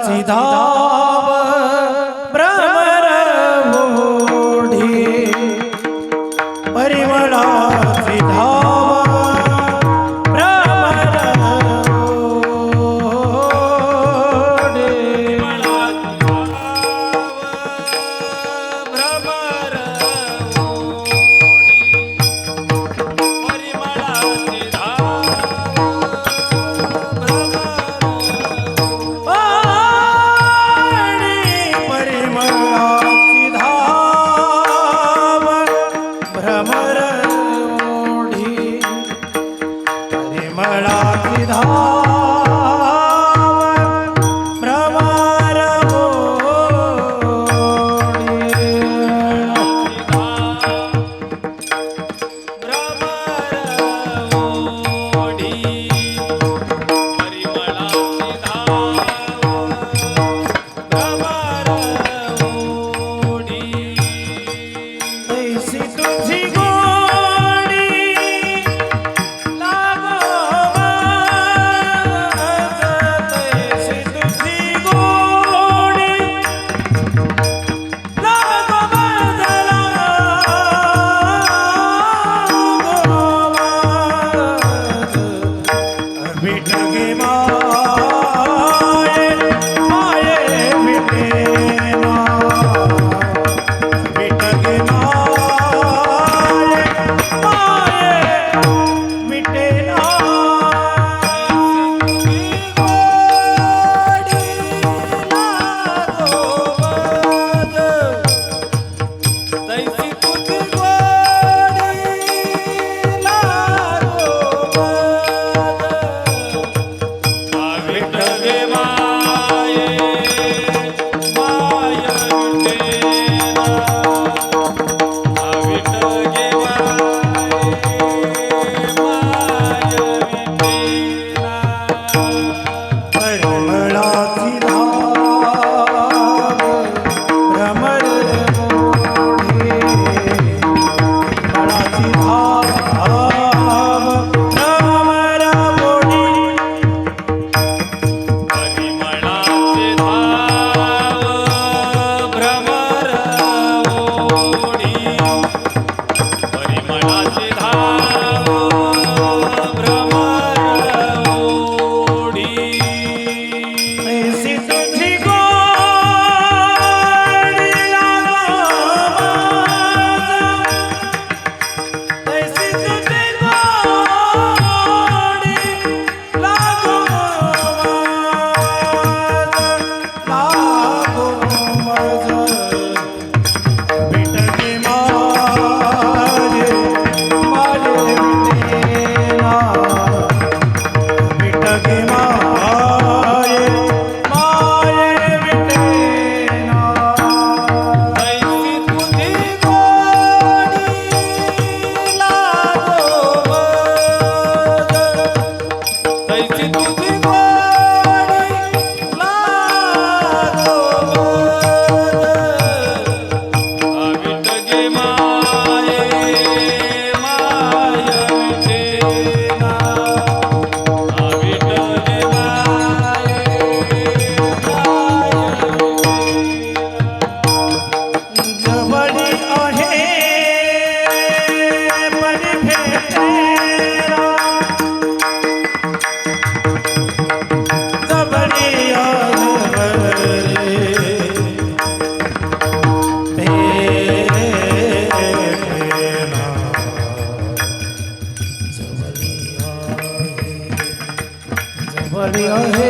भ्रमराची धाव भ्रमर ओढी परिमळाची धाव भ्रमर ओढी भ्रमर ओढी परिमळाची धाव भ्रमर तैसी तुझी गोडी लागो माझ, तैसी तुझी गोडी लागो माझ, लागो माझ. विठ गे माये माये विठेना, विठ गे माये माये विठेना. तैसी तुझी गोडी लागो माझ, विठ गे माये माये विठेना, विठ गे माये विठेना. परिमळाची धाव भ्रमर ओढी, परिमळाची धाव भ्रमर ओढी, परिमळाची धाव भ्रमर ओढी, परिमळाची धाव भ्रमर ओढी. तैसी तुझी गोडी लागो माझ, तैसी तुझी गोडी लागो माझ, लागो माझ. विठ गे माये माये विठेना, विठ गे माये माये विठेना. तैसी तुझी गोडी लागो माझ, तैसी तुझी गोडी लागो माझ. विठ गे माये माये विठेना, विठ गे माये जवळी आहे परी भेटेरा, जवळी आहे भेटेना, जवळी आहे